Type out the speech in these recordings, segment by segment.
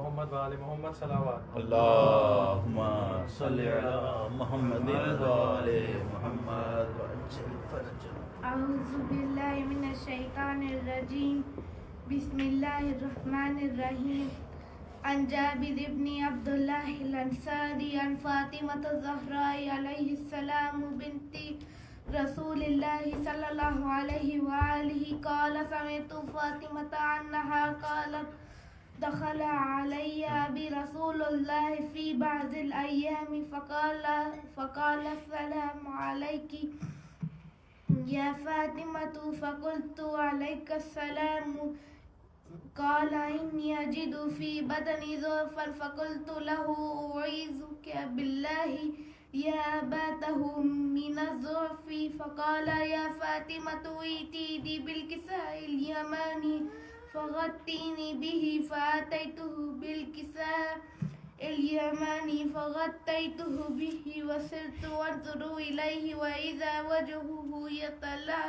محمد وآل محمد صلوات. اللهم صل على محمد وآل محمد وعجل فرجه. أعوذ بالله من الشيطان الرجيم. بسم الله الرحمن الرحيم. عن جابر بن عبد الله الأنصاري عن فاطمة الزهراء عليه السلام بنت رسول الله صلى الله عليه وآله قال سمعت فاطمة عنها قالت دخل علي أبي رسول الله في بعض الأيام فقال السلام عليك يا فاطمة فقلت عليك السلام قال إني أجد في بدني ضعفا فقلت له أعيذك بالله يا أباته من الضعف فقال يا فاطمة ائتيني بالكساء اليماني فغطيني به فأتيته بالكساء اليماني فغطيته به وصرت أنظر إليه وإذا وجهه يتلأ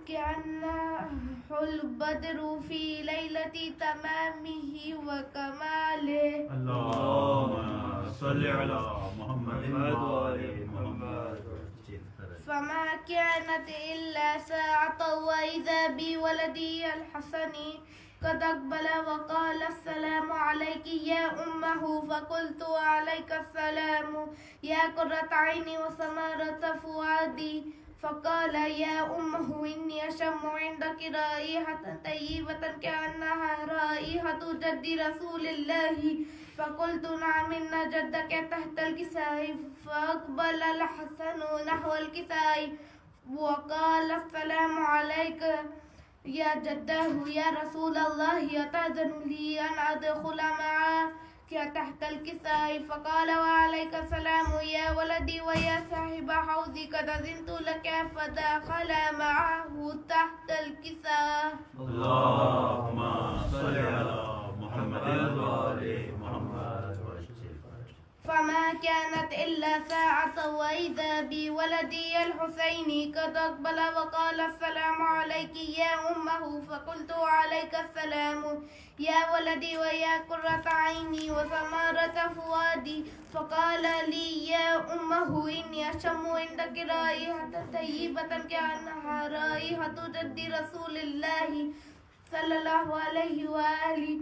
كأنه البدر في ليلة تمامه وكماله. اللهم صل على محمد وآل محمد. فما كانت إلا ساعة وإذا بولدي الحسن قد أقبل وقال السلام عليك يا أمه فقلت عليك السلام يا قرة عيني وثمرة فؤادي فقال يا أمه إني أشم عندك رائحة طيبة كأنها رائحة جد رسول الله فقلت نعم إن جدك تحت الكساء فأقبل الحسن نحو الكساء وقال السلام عليك يا جداه يا رسول الله أتأذن لي أن أدخل معك تحت الكساء فقال وعليك السلام يا ولدي ويا صاحب حوضي قد أذنت لك فدخل معه تحت الكساء. اللهم صل على محمد وآل محمد. فما كانت إلا ساعة وإذا بولدي الحسين قد أقبل وقال السلام عليك يا أمه فقلت عليك السلام يا ولدي ويا قرة عيني وثمرة فؤادي فقال لي يا أمه إني أشم عندك رائحة طيبة كأنها رائحة جد رسول الله صلى الله عليه وآله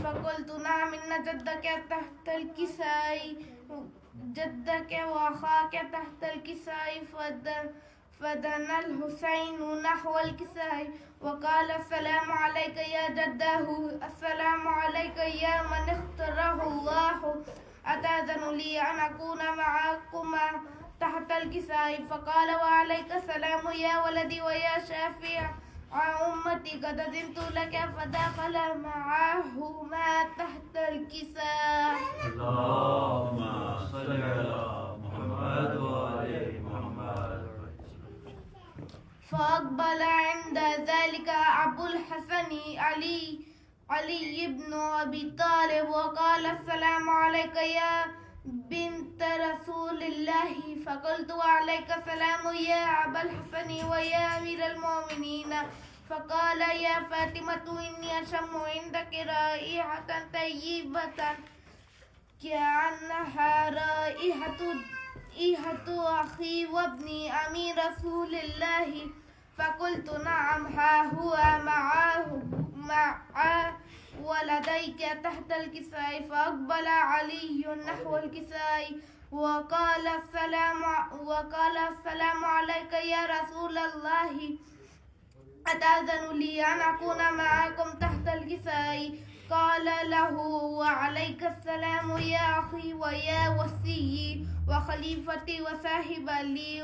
فقلت نعم إن جدك تحت الكساء جدك وخاك تحت الكساء فدنا الحسين نحو الكساء وقال السلام عليك يا جداه السلام عليك يا من اختاره الله أتأذن لي أن أكون معكما تحت الكساء فقال وعليك السلام يا ولدي ويا شافع أمتي قد أذنت لك فدخل معهما تحت الكساء. اللهم صل على محمد وآل محمد. فأقبل عند ذلك أبو الحسن علي بن أبي طالب وقال السلام عليك يا بنت رسول الله فقلت وعليك السلام يا أبا الحسن ويا أمير المؤمنين فقال يا فاطمة إني أشم عندك رائحة طيبة كأنها رائحة أخي وابني أمير رسول الله فقلت نعم ها هو مع ولديك تحت الكساء فأقبل علي نحو الكساء وقال السلام عليك يا رسول الله أتأذن لي أن أكون معكم تحت الكساء قال له وعليك السلام يا أخي ويا وصي وخليفتي وصاحب لي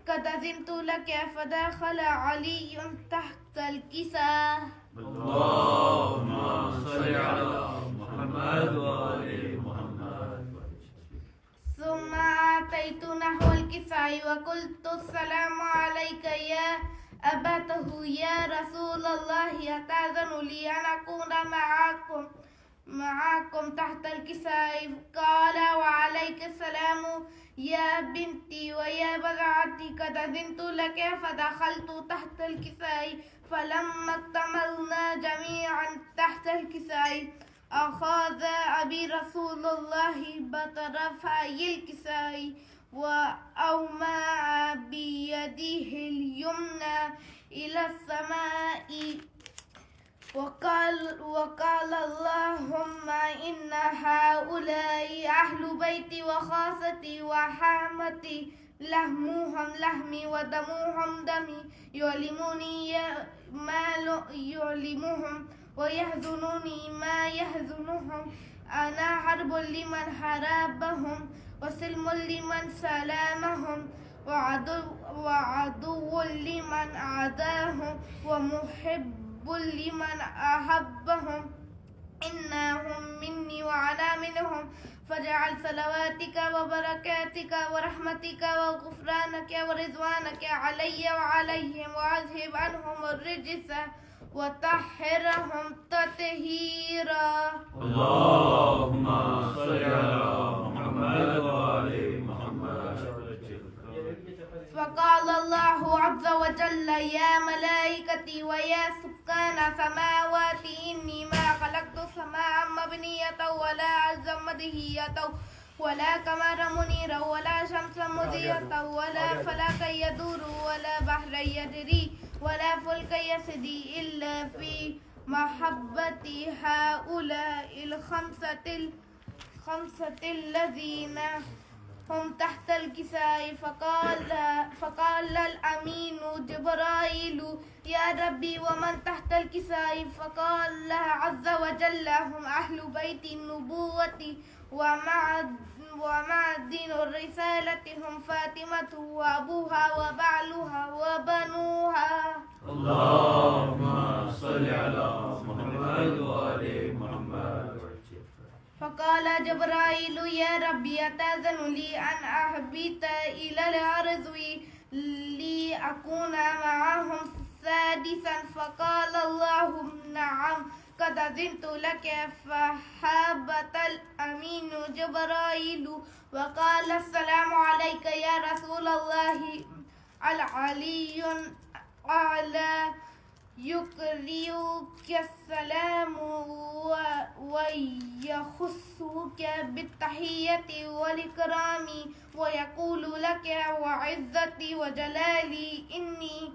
قد أذنت لك فدخل علي تحت الكساء. اللهم صل على محمد وآل محمد. ثم أتيت نحو الكساء وقلت السلام عليك يا أبته يا رسول الله أتأذن لي أن أكون معكم معكم تحت الكساء. قال وعليك السلام يا بنتي ويا بضعتي، قد أذنت لك فدخلت تحت الكساء. فلما اكتملنا جميعا تحت الكساء أخذ أبي رسول الله بطرفي الكساء وأومأ بيده اليمنى إلى السماء وقال اللهم إن هؤلاء أهل بيتي وخاصتي وحامتي، لحمهم لحمي ودمهم دمي، يعلموني ما يعلمهم ويحزنوني ما يحزنهم. أنا حرب لمن حاربهم وسلم لمن سلامهم وعدو لمن عاداهم ومحب لمن أحبهم. إنهم مني وأنا منهم. فاجعل صلواتك وبركاتك ورحمتك وغفرانك ورضوانك علي وعليهم، وأذهب عنهم الرجس وطهرهم تطهيرا. اللهم صل على محمد وآل محمد. فقال الله عز وجل يا ملائكتي ويا سكان سماواتي إني ما خلقت السماء مبنية ولا أرضا مدهية ولا قمرا منيرا ولا شمسا مضيئة ولا فلكا يدور ولا بحرا يجري ولا فلكا يسري إلا في محبة هؤلاء الخمسة الذين هم تحت الكساء. فقال الأمين جبرائيل يا ربي ومن تحت الكساء؟ فقال عز وجل هم أهل بيت النبوة ومعدن الرسالة، هم فاطمة وأبوها وبعلها وبنوها. اللهم صل على محمد وآل محمد. فقال جبرائيل يا ربي أتأذن لي أن أهبط إلى الأرض لأكون معهم سادسا؟ فقال الله نعم قد أذنت لك. فهبط الأمين جبرائيل وقال السلام عليك يا رسول الله. العلي أعلى يقرئك السلام ويخصك بالتحية والإكرام ويقول لك وعزتي وجلالي إني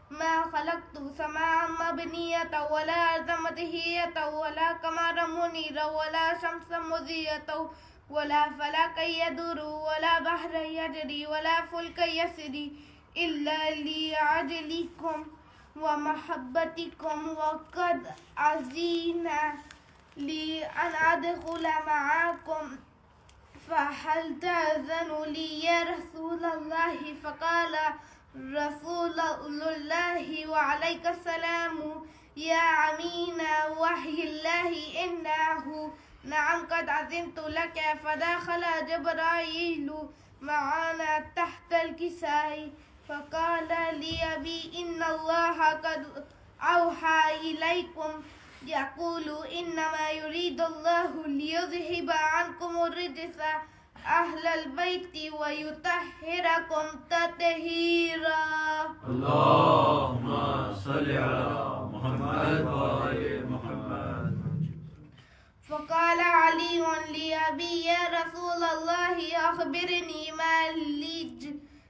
ما خلقت سماء مبنية ولا أرض مدهية ولا قمرا منيرا ولا شمسا مضيئة ولا فلكا يدور ولا بحرا يجري ولا فلكا يسري إلا لأجلكم ومحبتكم، وقد أذن لي أن أدخل معكم فهل تأذن لي يا رسول الله؟ فقال رسول الله وعليك السلام يا أمين وحي الله إنه نعم قد أذنت لك. فدخل جبرائيل معنا تحت الكساء فقال لي أبي إن الله قد أوحى إليكم يقول إنما يريد الله ليذهب عنكم الرجس أهل البيت ويطهركم تطهيرا. اللهم صل على محمد وآل محمد. فقال علي لأبي يا رسول الله أخبرني ما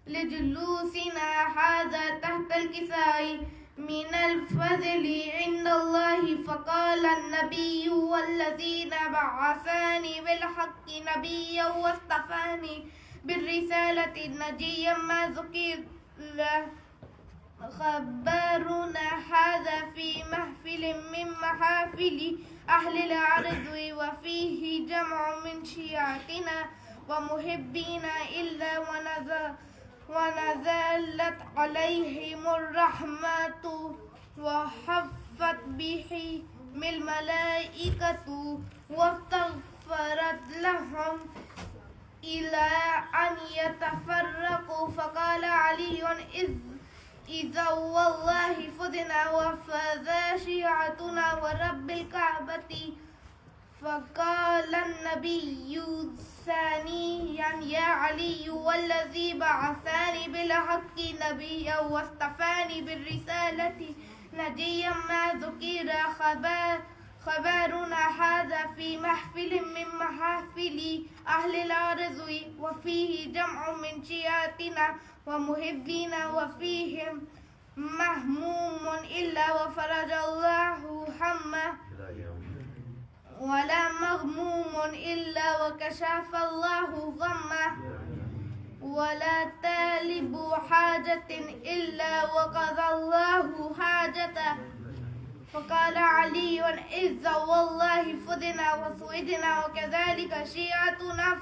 لجلوسنا هذا تحت الكساء من الفضل عند الله. فقال النبي والذين بعثاني بالحق نبيا واصطفاني بالرسالة نجيا ما ذكر خبرنا هذا في محفل من محافل أهل الأرض وفيه جمع من شيعتنا ومحبينا إلا ونزلت عليهم الرحمة وحفت بهم الملائكة واستغفرت لهم إلى أن يتفرقوا. فقال علي إذا والله فذنا وفذا شيعتنا ورب الكعبة فقال النبي الثاني يا علي والذي بعثني بالحق نبيا واصطفاني بالرسالة نجيا ما ذكر خبرنا هذا في محفل من محافل أهل الأرض وفيه جمع من شيعتنا ومحبين وفيهم مهموم إلا وفرج الله همه ولا مغموم إلا وكشف الله غمه ولا طالب حاجة إلا وقضى الله حاجته. فقال علي إذ والله فدنا وسودنا وكذلك شيعتنا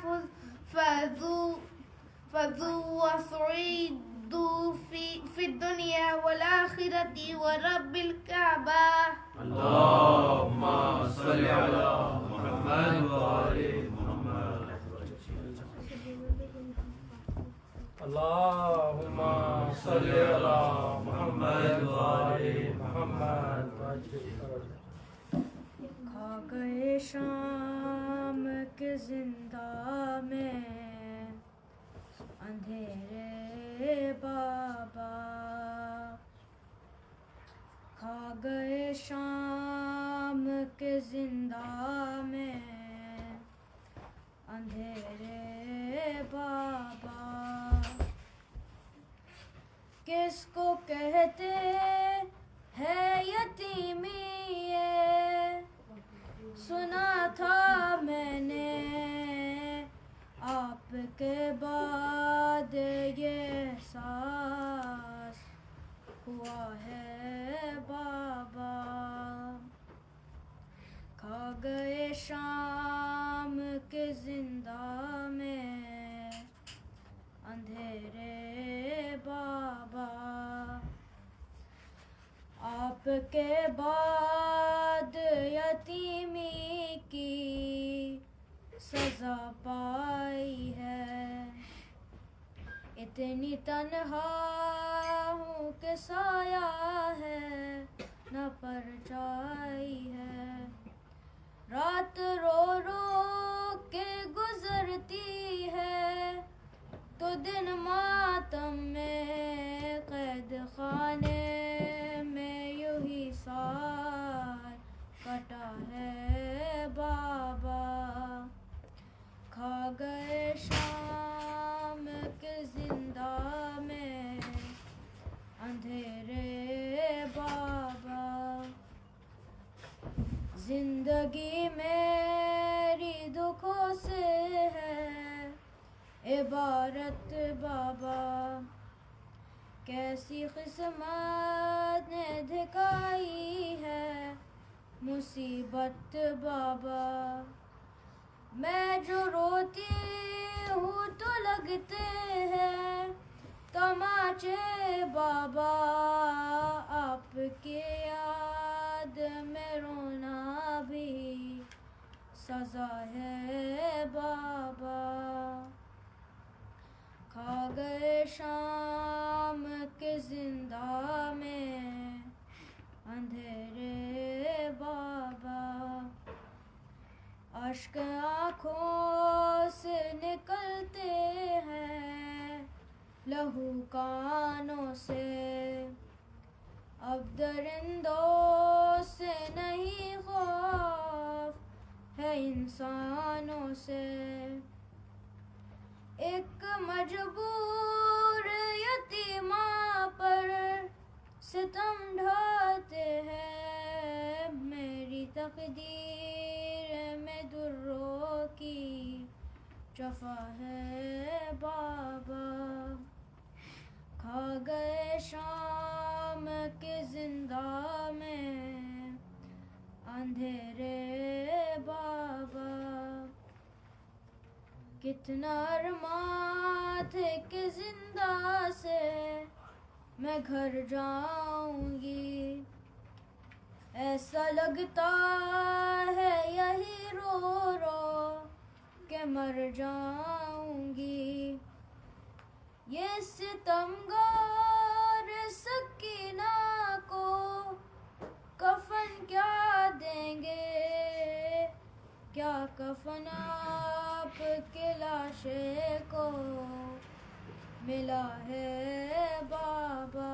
فذو وسعيدوا في الدنيا والآخرة ورب الكعبة. اللهم صل على محمد وآل محمد. اللهم صل على محمد وآل محمद. खा गए शाम के जिंदा में अंधेरे बाबा, खा गए शाम के जिंदा में अंधेरे बाबा। किसको कहते है यतीमी ये, सुना था मैंने आपके बाद ये एहसास हुआ है बाबा। खा गए शाम के जिंदा में अंधेरे बाबा। आपके बाद यतीमी की सजा पाई है। इतनी तन्हा हूँ कि साया है न परछाई है। रात रो रो के गुजरती है तो दिन मातम में कैद खाने में यूं ही सार कटा है बाबा। खा गए शाम के जिंदा में अंधेरे बाबा। जिंदगी मेरी दुखों से है इबारत बाबा। कैसी किस्मत ने दिखाई है मुसीबत बाबा। मैं जो रोती हूँ तो लगते हैं तमाचे बाबा। आपकी याद में रोना भी सजा है बाबा। खा गए शाम के जिंदा में अंधेरे बाबा। अश्क आँखों से निकलते हैं लहू कानों से। अब दरिंदों से नहीं खौफ है इंसानों से। एक मजबूर यतीमा पर सितम ढाते हैं। मेरी तकदीर में दुर्रों की जफा है बाबा। खा गए शाम के जिंदा में अंधेरे बाबा। कितना अरमान थे कि जिंदा से मैं घर जाऊंगी। ऐसा लगता है यही रो रो के मर जाऊंगी। ये सितमगार सकीना को कफन क्या देंगे, कफन आपके लाशे को मिला है बाबा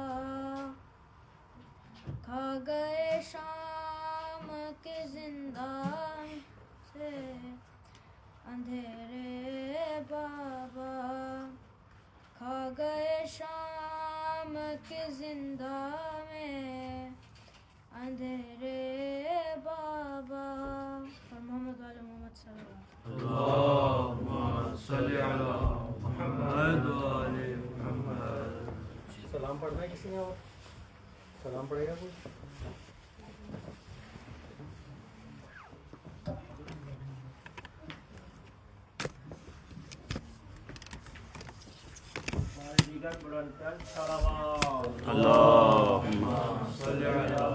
खा गए शाम के जिंदान से अंधेरे बाबा खा गए शाम के जिंदा में अंधेरे बाबा और मोहम्मद वाले मोहम्मद अल्लाहुम्मा सल्ली अला मुहम्मद व आले मुहम्मद। सलाम पढ़ना है किसी ने और सलाम पढ़ेगा कोई? अल्लाहुम्मा सल्ली अला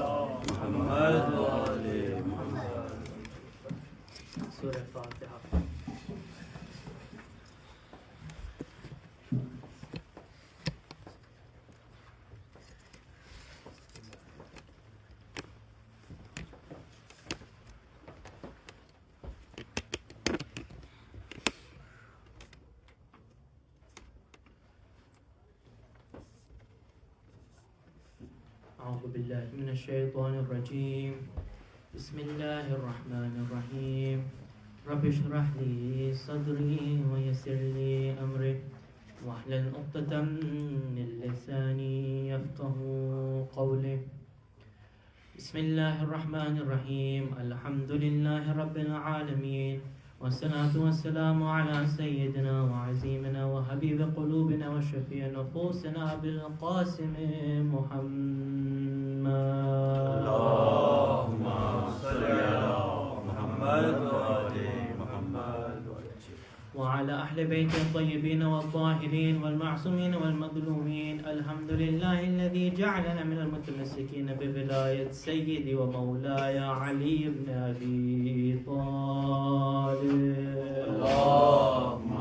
मुहम्मद व आले मुहम्मद। सूरह फातिहा। أعوذ بالله من الشيطان الرجيم. بسم الله الرحمن الرحيم. رب اشرح لي صدري ويسر لي أمري واحلل عقدة من لساني يفقه قولي. بسم الله الرحمن الرحيم. الحمد لله رب العالمين والصلاة والسلام على سيدنا وعزيمنا وحبيب قلوبنا وشفيع نفوسنا بالقاسم محمد. اللهم صل على محمد وآل محمد وعلى أهل-e-Bait الطيبين والطاهرين والمعصومين والمظلومين. الحمد لله الذي جعلنا من المتمسكين بولاية سيدي ومولاي علي بن أبي طالب. اللهم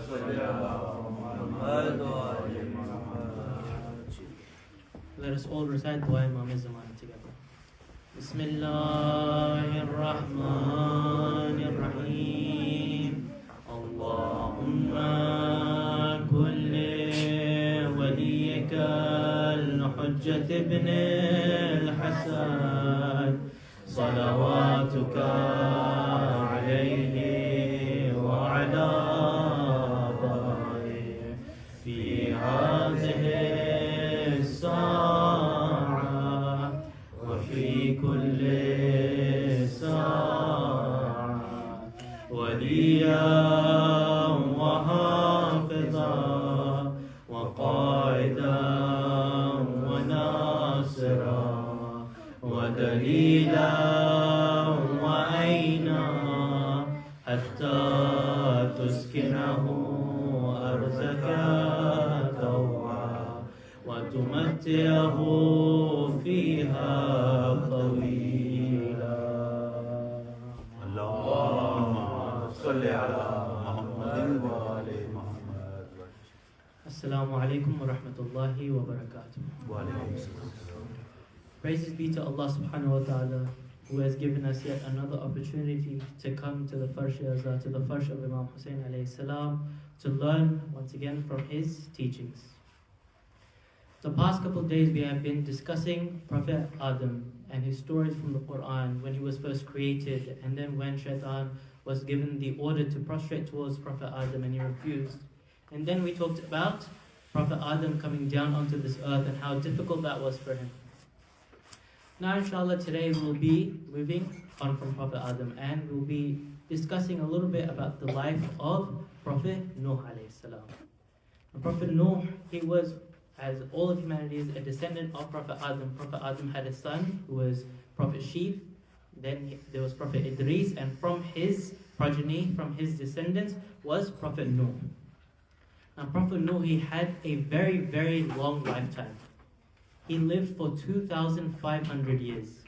صل على محمد وآل محمد. Let us all recite Dua Imam Zaman together. Bismillahirrahmanirrahim. Allahumma kulli waliyika al-Hujjat ibn al-Hasan salawatuka alayhi wa ala abaihi fi hadhihi الساعة وفي كل ساعة وليا وحافظا وقائدا وناصرا ودليلا وعينا حتى تسكنه أرزك طوعا وتمتعه فيها طويلا. اللهم صل على محمد وآل محمد. Assalamu alaikum wa rahmatullahi wa barakatuh. وعليكم السلام. Praises be to Allah subhanahu wa ta'ala, who has given us yet another opportunity to come to the Farsh to the Farsh of Imam Hussein alayhi salam, to learn once again from his teachings. The past couple of days we have been discussing Prophet Adam and his stories from the Quran, when he was first created, and then when Shaitan was given the order to prostrate towards Prophet Adam and he refused. And then we talked about Prophet Adam coming down onto this earth and how difficult that was for him. Now inshallah today we'll be moving on from Prophet Adam and we'll be discussing a little bit about the life of Prophet Nuh alayhi salam. Prophet Nuh, he was, as all of humanity is, a descendant of Prophet Adam. Prophet Adam had a son who was Prophet Sheep. Then there was Prophet Idris, and from his progeny, from his descendants, was Prophet Nuh. Now Prophet Nuh, he had a very, very long lifetime. He lived for 2,500 years.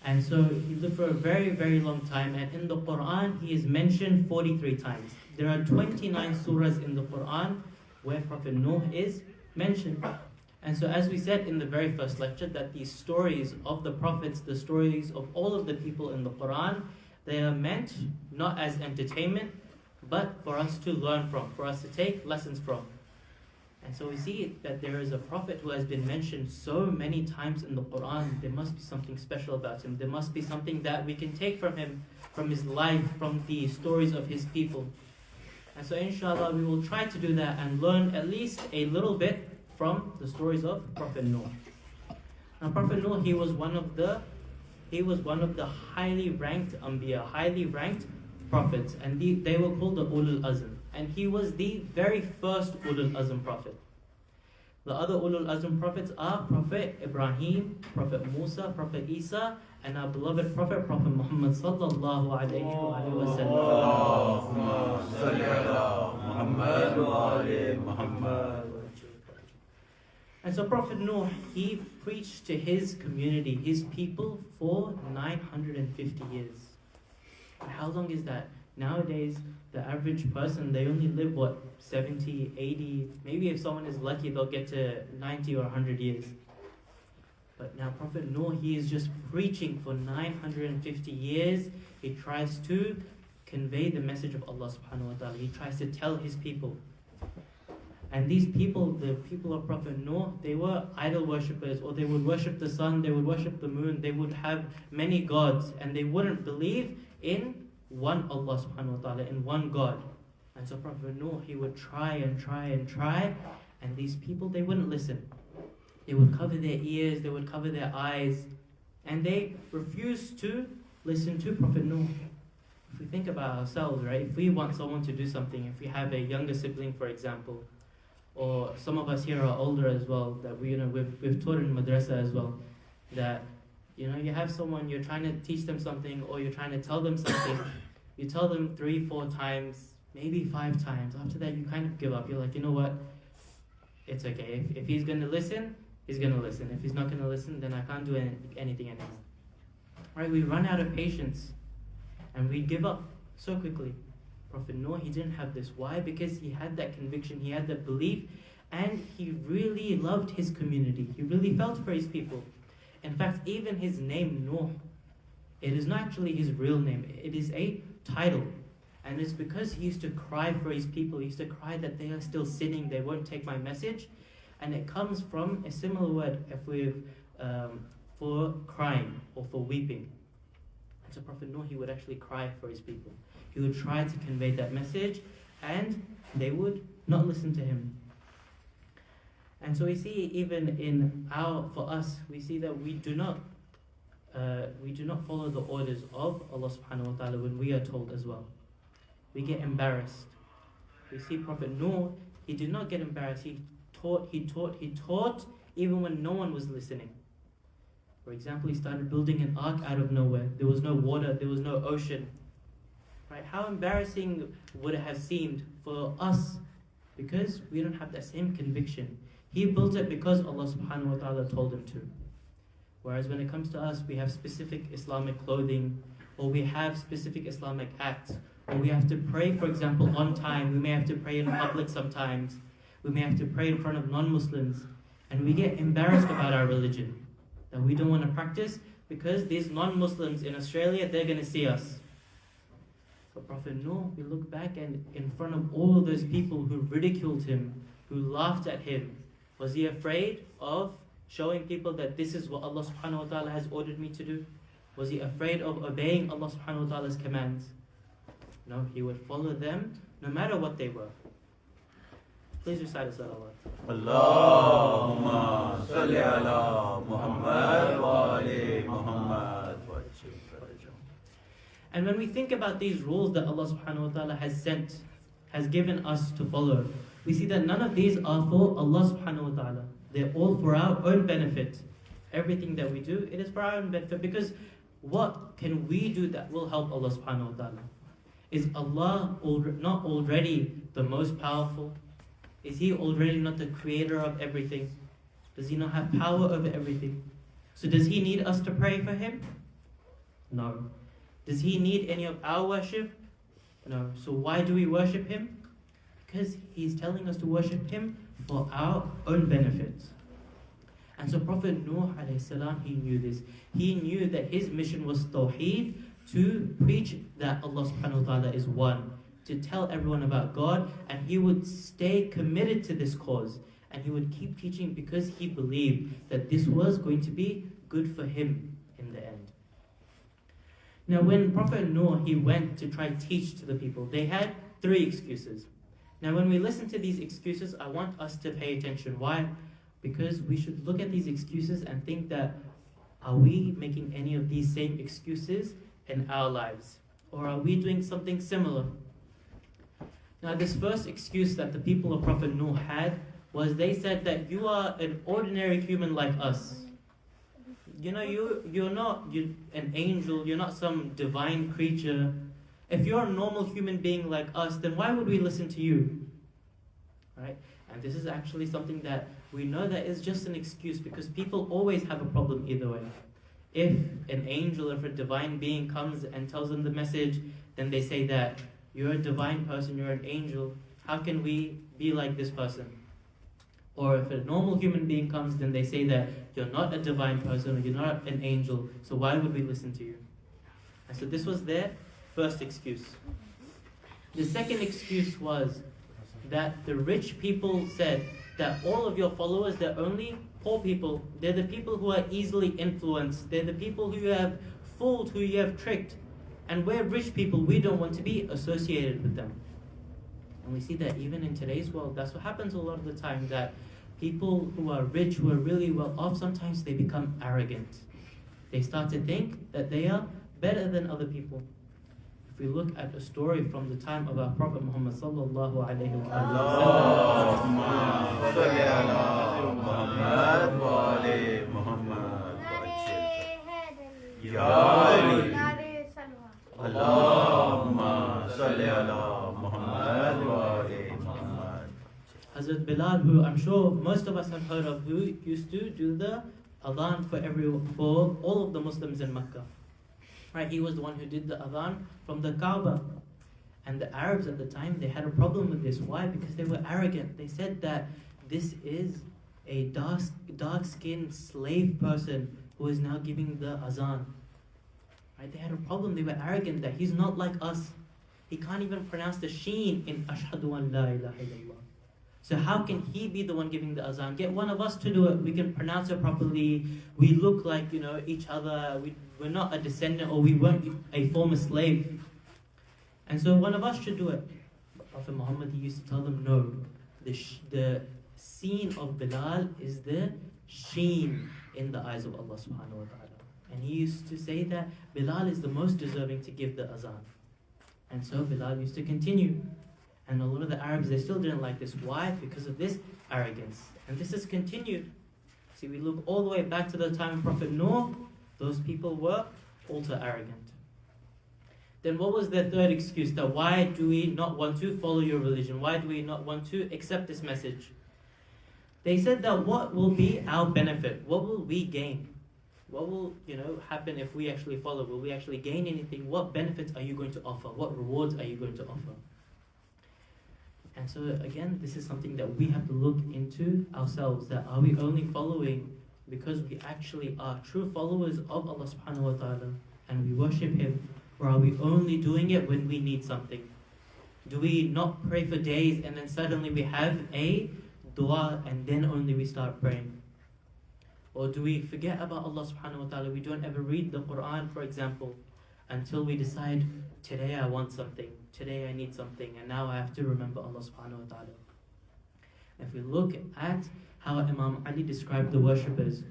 And so he lived for a very, very long time. And in the Quran, he is mentioned 43 times. There are 29 surahs in the Quran where Prophet Nuh is mentioned. And so as we said in the very first lecture, that these stories of the prophets, the stories of all of the people in the Quran, They are meant not as entertainment, but for us to learn from, for us to take lessons from. And so we see that there is a prophet who has been mentioned so many times in the Quran. There must be something special about him. There must be something that we can take from him, from his life, from the stories of his people. And so inshallah we will try to do that and learn at least a little bit from the stories of Prophet Nuh. Now Prophet Nuh, he was one of the highly ranked Anbiya, highly ranked prophets, and they were called the Ulul Azm. And he was the very first Ulul Azm prophet. The other Ulul Azm prophets are Prophet Ibrahim, Prophet Musa, Prophet Isa, and our beloved Prophet Muhammad sallallahu alayhi wa sallam. Allahumma salli ala Muhammad wa ali Muhammad. And so Prophet Nuh, he preached to his community, his people, for 950 years. And how long is that? Nowadays, the average person, they only live, 70, 80, maybe if someone is lucky, they'll get to 90 or 100 years. But now Prophet Nuh, he is just preaching for 950 years. He tries to convey the message of Allah subhanahu wa ta'ala. He tries to tell his people. And these people, the people of Prophet Nuh, they were idol worshippers, or they would worship the sun, they would worship the moon, they would have many gods, and they wouldn't believe in one Allah subhanahu wa ta'ala, in one God. And so Prophet Nuh, he would try and try and try, and these people, they wouldn't listen. They would cover their ears, they would cover their eyes, and they refused to listen to Prophet Nuh. If we think about ourselves, right, if we want someone to do something, if we have a younger sibling, for example, or some of us here are older as well, that we've taught in madrasa as well, that you have someone, you're trying to teach them something, or you're trying to tell them something, you tell them 3-4 times, maybe 5 times. After that, you kind of give up. You're like, you know what? It's okay. If he's going to listen, he's going to listen. If he's not going to listen, then I can't do anything anymore. Right? We run out of patience, and we give up so quickly. Prophet Noah, he didn't have this. Why? Because he had that conviction, he had that belief, and he really loved his community. He really felt for his people. In fact, even his name, Nuh, it is not actually his real name. It is a title. And it's because he used to cry for his people. He used to cry that they are still sinning, they won't take my message. And it comes from a similar word for crying or for weeping. And so Prophet Nuh, he would actually cry for his people. He would try to convey that message, and they would not listen to him. And so we see even for us, we see that we do not follow the orders of Allah subhanahu wa ta'ala when we are told as well. We get embarrassed. We see Prophet Nuh, he did not get embarrassed. He taught even when no one was listening. For example, he started building an ark out of nowhere. There was no water, there was no ocean. Right? How embarrassing would it have seemed for us? Because we don't have that same conviction. He built it because Allah subhanahu wa ta'ala told him to. Whereas when it comes to us, we have specific Islamic clothing, or we have specific Islamic acts, or we have to pray, for example, on time. We may have to pray in public sometimes. We may have to pray in front of non-Muslims. And we get embarrassed about our religion, that we don't want to practice, because these non-Muslims in Australia, they're going to see us. So Prophet Nuh, we look back, and in front of all of those people who ridiculed him, who laughed at him, was he afraid of showing people that this is what Allah subhanahu wa ta'ala has ordered me to do? Was he afraid of obeying Allah subhanahu wa ta'ala's commands? No, he would follow them no matter what they were. Please recite a salawat. Allahumma salli ala Muhammad wa ali Muhammad. And when we think about these rules that Allah subhanahu wa ta'ala has given us to follow, we see that none of these are for Allah subhanahu wa ta'ala. They're all for our own benefit. Everything that we do, it is for our own benefit, because what can we do that will help Allah subhanahu wa ta'ala? Is Allah not already the most powerful? Is He already not the creator of everything? Does He not have power over everything? So does He need us to pray for Him? No. Does He need any of our worship? No. So why do we worship Him? Because He's telling us to worship Him for our own benefit. And so Prophet Nuh alayhi salam, he knew this. He knew that his mission was tawheed, to preach that Allah subhanahu wa ta'ala is one, to tell everyone about God, and he would stay committed to this cause, and he would keep teaching because he believed that this was going to be good for him in the end. Now when Prophet Noah, he went to try to teach to the people, they had 3 excuses. Now when we listen to these excuses, I want us to pay attention. Why? Because we should look at these excuses and think that, are we making any of these same excuses in our lives? Or are we doing something similar? Now this first excuse that the people of Prophet Noah had was they said that you are an ordinary human like us. You know, you're not an angel, you're not some divine creature. If you're a normal human being like us, then why would we listen to you? Right? And this is actually something that we know that is just an excuse, because people always have a problem either way. If an angel, if a divine being comes and tells them the message, then they say that you're a divine person, you're an angel, how can we be like this person? Or if a normal human being comes, then they say that you're not a divine person or you're not an angel, so why would we listen to you? And so this was their first excuse. The second excuse was that the rich people said that all of your followers, they're only poor people. They're the people who are easily influenced. They're the people who you have fooled, who you have tricked. And we're rich people, we don't want to be associated with them. And we see that even in today's world, that's what happens a lot of the time, that people who are rich, who are really well off, sometimes they become arrogant. They start to think that they are better than other people. If we look at a story from the time of our Prophet Muhammad sallallahu alayhi wa Hazrat Bilal, who I'm sure most of us have heard of, who used to do the adhan for all of the Muslims in Mecca. Right, he was the one who did the adhan from the Kaaba. And the Arabs at the time, they had a problem with this. Why? Because they were arrogant. They said that this is a dark-skinned slave person who is now giving the azan. Right? They had a problem. They were arrogant that he's not like us. He can't even pronounce the sheen in Ashhadu an la ilaha illallah. So how can he be the one giving the azan? Get one of us to do it. We can pronounce it properly. We look like, each other. We're not a descendant, or we weren't a former slave. And so one of us should do it. But Prophet Muhammad, he used to tell them, no. The scene of Bilal is the sheen in the eyes of Allah subhanahu wa ta'ala. And he used to say that Bilal is the most deserving to give the azan. And so Bilal used to continue. And a lot of the Arabs, they still didn't like this. Why? Because of this arrogance. And this has continued. See, we look all the way back to the time of Prophet Noah. Those people were also arrogant. Then what was their third excuse? That why do we not want to follow your religion? Why do we not want to accept this message? They said that what will be our benefit? What will we gain? What will happen if we actually follow? Will we actually gain anything? What benefits are you going to offer? What rewards are you going to offer? And so again, this is something that we have to look into ourselves, that are we only following because we actually are true followers of Allah subhanahu wa ta'ala and we worship Him, or are we only doing it when we need something? Do we not pray for days and then suddenly we have a dua and then only we start praying? Or do we forget about Allah subhanahu wa ta'ala? We don't ever read the Quran, for example, until we decide, today I want something, today I need something, and now I have to remember Allah subhanahu wa ta'ala. If we look at how Imam Ali described the worshippers,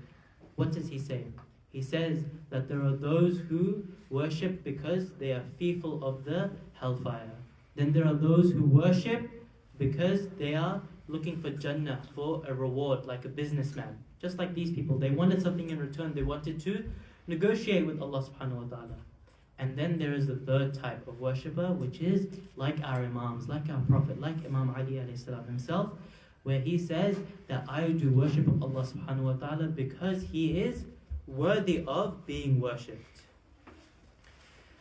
what does he say? He says that there are those who worship because they are fearful of the hellfire. Then there are those who worship because they are looking for Jannah, for a reward, like a businessman. Just like these people, they wanted something in return. They wanted to negotiate with Allah subhanahu wa ta'ala. And then there is the third type of worshipper, which is like our Imams, like our Prophet, like Imam Ali alayhi salam himself, where he says that I do worship of Allah subhanahu wa ta'ala because He is worthy of being worshipped.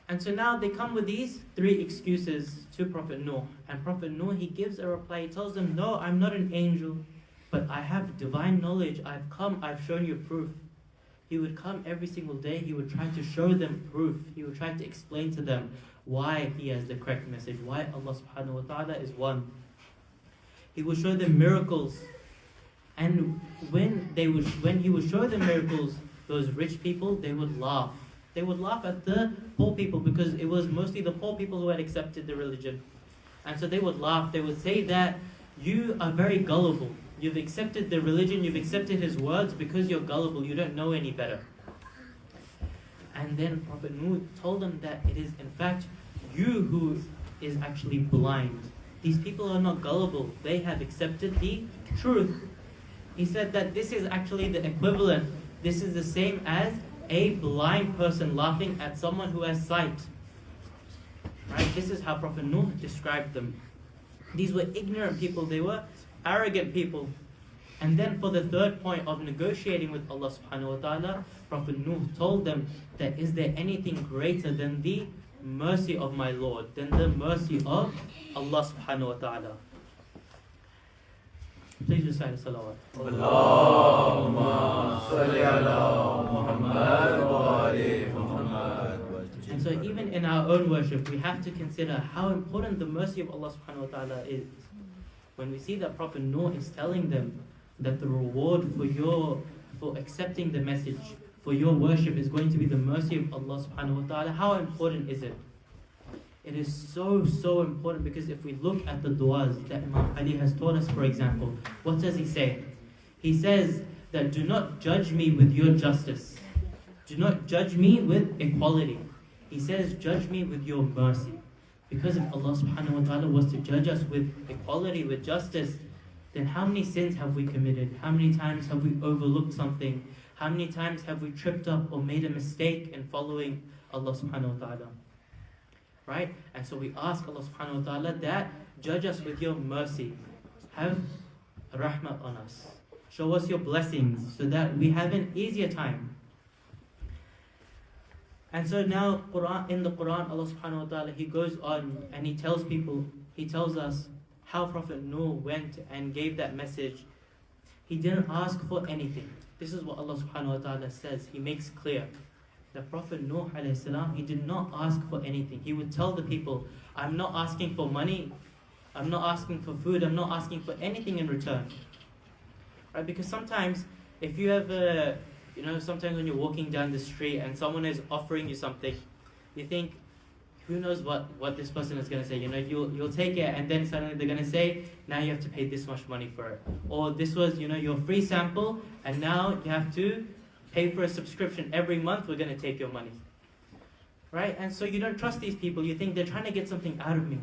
And so now they come with these three excuses to Prophet Noah. And Prophet Noah, he gives a reply. He tells them, no, I'm not an angel, but I have divine knowledge. I've come, I've shown you proof. He would come every single day, he would try to show them proof, he would try to explain to them why he has the correct message, why Allah subhanahu wa ta'ala is one. He would show them miracles. And when he would show them miracles, those rich people, they would laugh. They would laugh at the poor people because it was mostly the poor people who had accepted the religion. And so they would laugh. They would say that you are very gullible. You've accepted the religion, you've accepted his words because you're gullible, you don't know any better. And then Prophet Nuh told them that it is in fact you who is actually blind. These people are not gullible, they have accepted the truth. He said that this is actually the equivalent, this is the same as a blind person laughing at someone who has sight. Right? This is how Prophet Nuh described them. These were ignorant people, they were arrogant people. And then for the third point of negotiating with Allah subhanahu wa ta'ala, Prophet Nuh told them that is there anything greater than the mercy of my Lord, than the mercy of Allah subhanahu wa ta'ala. Please recite a salawat. Allahumma salli ala Muhammad wa ali Muhammad. And so even in our own worship, we have to consider how important the mercy of Allah subhanahu wa ta'ala is. When we see that Prophet Nuh is telling them that the reward for accepting the message, for your worship is going to be the mercy of Allah subhanahu wa ta'ala, how important is it? It is so important because if we look at the du'as that Imam Ali has taught us, for example, what does he say? He says that do not judge me with your justice. Do not judge me with equality. He says judge me with your mercy. Because if Allah subhanahu wa ta'ala was to judge us with equality, with justice, then how many sins have we committed? How many times have we overlooked something? How many times have we tripped up or made a mistake in following Allah subhanahu wa ta'ala? Right? And so we ask Allah subhanahu wa ta'ala that judge us with your mercy. Have rahmah on us. Show us your blessings so that we have an easier time. And so now in the Quran, Allah subhanahu wa ta'ala, He goes on and He tells us how Prophet Nuh went and gave that message. He didn't ask for anything. This is what Allah subhanahu wa ta'ala says. He makes clear. The Prophet Nuh alayhi salam, he did not ask for anything. He would tell the people, I'm not asking for money, I'm not asking for food, I'm not asking for anything in return. Right? Because sometimes if you have sometimes when you're walking down the street and someone is offering you something, you think, who knows what this person is going to say. You'll take it and then suddenly they're going to say, now you have to pay this much money for it. Or this was your free sample and now you have to pay for a subscription every month, we're going to take your money. Right? And so you don't trust these people. You think they're trying to get something out of me.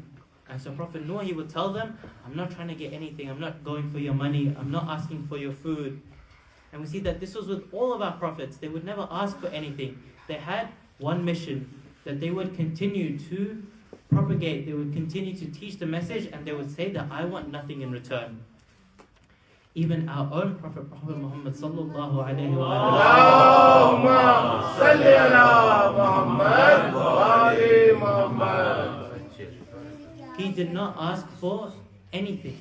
And so Prophet Noah, he would tell them, I'm not trying to get anything. I'm not going for your money. I'm not asking for your food. And we see that this was with all of our prophets. They would never ask for anything. They had one mission, that they would continue to propagate. They would continue to teach the message, and they would say that I want nothing in return. Even our own Prophet Muhammad sallallahu alayhi wa Allahumma salli ala Muhammad wa ali Muhammad. He did not ask for anything.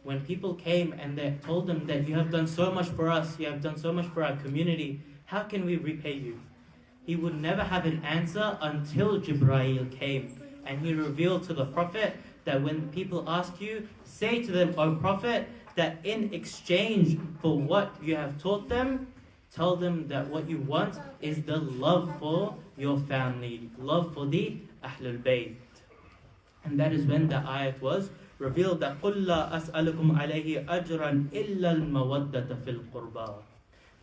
When people came and they told him that you have done so much for us, you have done so much for our community, how can we repay you? He would never have an answer until Jibreel came. And he revealed to the Prophet that when people ask you, say to them, O Prophet, that in exchange for what you have taught them, tell them that what you want is the love for your family, love for the Ahl-e-Bait. And that is when the ayat was revealed that قُلْ لَا أَسْأَلُكُمْ عَلَيْهِ أَجْرًا إِلَّا الْمَوَدَّةَ فِي الْقُرْبَى.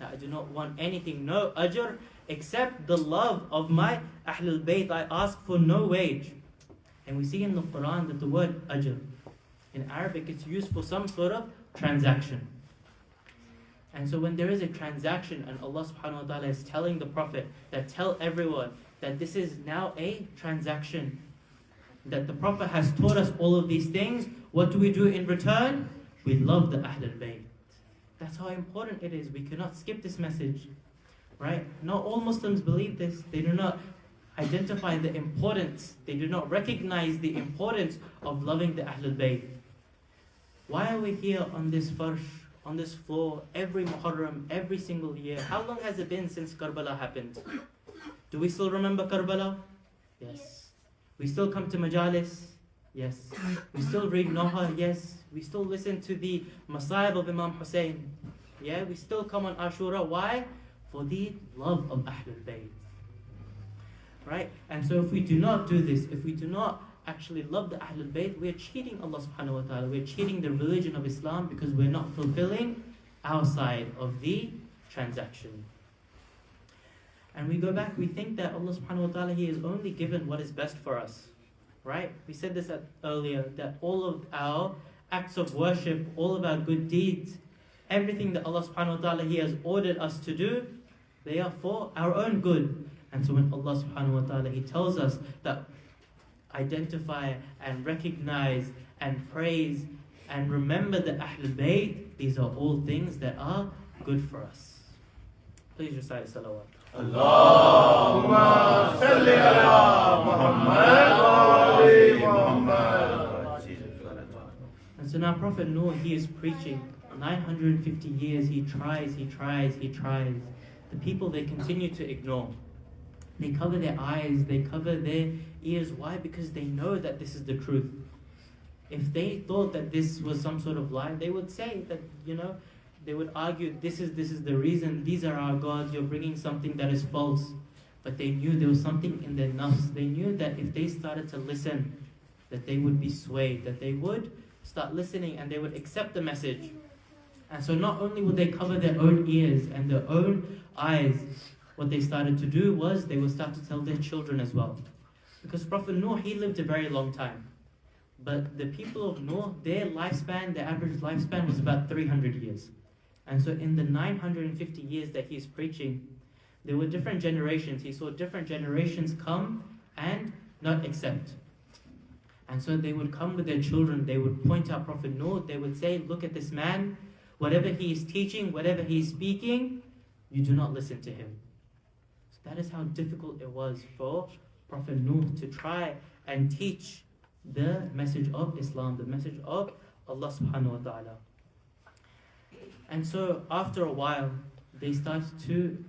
Now I do not want anything, no ajr, except the love of my Ahl-e-Bait. I ask for no wage. And we see in the Quran that the word ajr, in Arabic, it's used for some sort of transaction. And so when there is a transaction and Allah subhanahu wa ta'ala is telling the Prophet that tell everyone that this is now a transaction, that the Prophet has taught us all of these things, what do we do in return? We love the Ahl-e-Bait. That's how important it is. We cannot skip this message. Right? Not all Muslims believe this. They do not identify the importance. They do not recognize the importance of loving the Ahl-e-Bait. Why are we here on this farsh on this floor every Muharram, every single year. How long has it been since Karbala happened? Do we still remember Karbala? Yes. We still come to Majlis? Yes. We still read Noha? Yes. We still listen to the Masayib of Imam Hussein? Yeah, we still come on Ashura. Why? For the love of Ahl-e-Bait. Right? And so if we do not do this, if we do not actually love the Ahl-e-Bait, we're cheating Allah subhanahu wa ta'ala. We're cheating the religion of Islam because we're not fulfilling our side of the transaction. And we go back, we think that Allah subhanahu wa ta'ala, He has only given what is best for us. Right? We said this earlier, that all of our acts of worship, all of our good deeds, everything that Allah subhanahu wa ta'ala, He has ordered us to do, they are for our own good. And so when Allah subhanahu wa ta'ala, He tells us that identify and recognize and praise and remember the Ahl-e-Bait, these are all things that are good for us. Please recite salawat. Allahumma salli ala Muhammad wa ali Muhammad. And so now Prophet Noor, he is preaching 950 years, he tries. The people, they continue to ignore. They cover their eyes, they cover their ears. Why? Because they know that this is the truth. If they thought that this was some sort of lie, they would say that, they would argue, this is the reason, these are our gods, you're bringing something that is false. But they knew there was something in their nafs. They knew that if they started to listen, that they would be swayed, that they would start listening and they would accept the message. And so not only would they cover their own ears and their own eyes, what they started to do was they would start to tell their children as well. Because Prophet Noor, he lived a very long time. But the people of Noor, their lifespan, their average lifespan was about 300 years. And so in the 950 years that he's preaching, there were different generations. He saw different generations come and not accept. And so they would come with their children, they would point out Prophet Noor, they would say, look at this man, whatever he is teaching, whatever he is speaking, you do not listen to him. So that is how difficult it was for Prophet Noor to try and teach the message of Islam, the message of Allah subhanahu wa ta'ala. And so after a while, they started to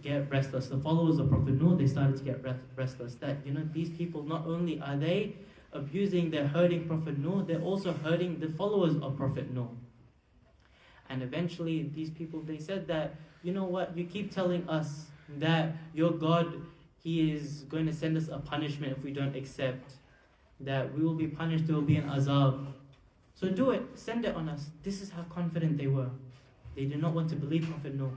get restless. The followers of Prophet Noor, they started to get restless. That, these people, not only are they abusing, they're hurting Prophet Noor, they're also hurting the followers of Prophet Noor. And eventually, these people, they said that, you know what, you keep telling us that your God, He is going to send us a punishment if we don't accept. That we will be punished, there will be an azab. So do it, send it on us. This is how confident they were. They did not want to believe Prophet Noor.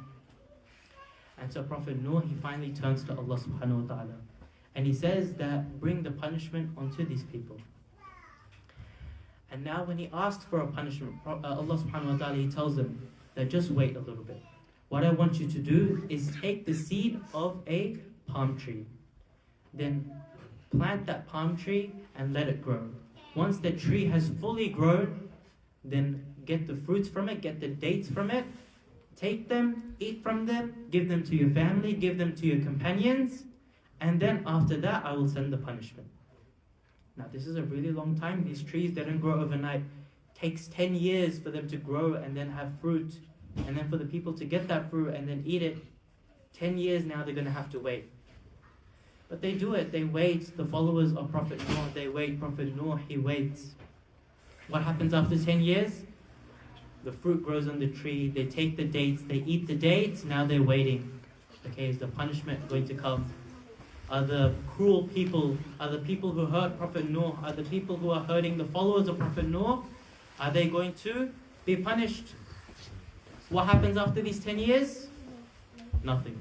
And so Prophet Noor, he finally turns to Allah subhanahu wa ta'ala. And he says that bring the punishment onto these people. And now when he asks for a punishment, Allah subhanahu wa ta'ala, He tells them that just wait a little bit. What I want you to do is take the seed of a palm tree. Then plant that palm tree and let it grow. Once the tree has fully grown, then get the fruits from it, get the dates from it, take them, eat from them, give them to your family, give them to your companions, and then after that I will send the punishment. Now this is a really long time. These trees, they don't grow overnight. It takes 10 years for them to grow and then have fruit, and then for the people to get that fruit and then eat it. 10 years now they're going to have to wait. But they do it, they wait. The followers of Prophet Noor, they wait. Prophet Noor, he waits. What happens after 10 years? The fruit grows on the tree, they take the dates, they eat the dates, now they're waiting. Okay, is the punishment going to come? Are the cruel people, are the people who hurt Prophet Noor, are the people who are hurting the followers of Prophet Noor, are they going to be punished? What happens after these 10 years? Nothing.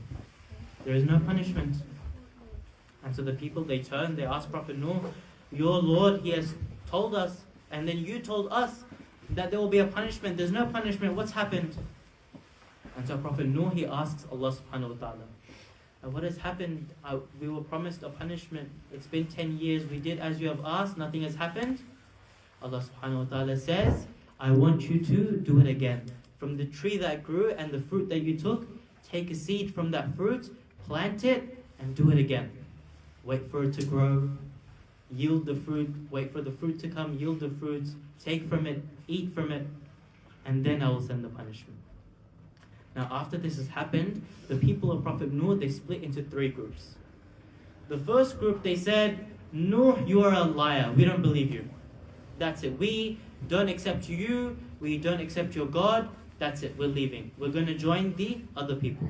There is no punishment. And so the people, they turn, they ask Prophet Noor, your Lord, He has told us, and then you told us that there will be a punishment. There's no punishment. What's happened? And so Prophet Noor, he asks Allah subhanahu wa ta'ala, and what has happened? We were promised a punishment. It's been 10 years. We did as you have asked. Nothing has happened. Allah subhanahu wa ta'ala says, I want you to do it again. From the tree that grew and the fruit that you took, take a seed from that fruit, plant it, and do it again. Wait for it to grow, yield the fruit, wait for the fruit to come, yield the fruits, take from it, eat from it, and then I will send the punishment. Now after this has happened, the people of Prophet Nuh, they split into 3 groups. The first group, they said, Nuh, you are a liar. We don't believe you. That's it. We don't accept you. We don't accept your God. That's it. We're leaving. We're going to join the other people.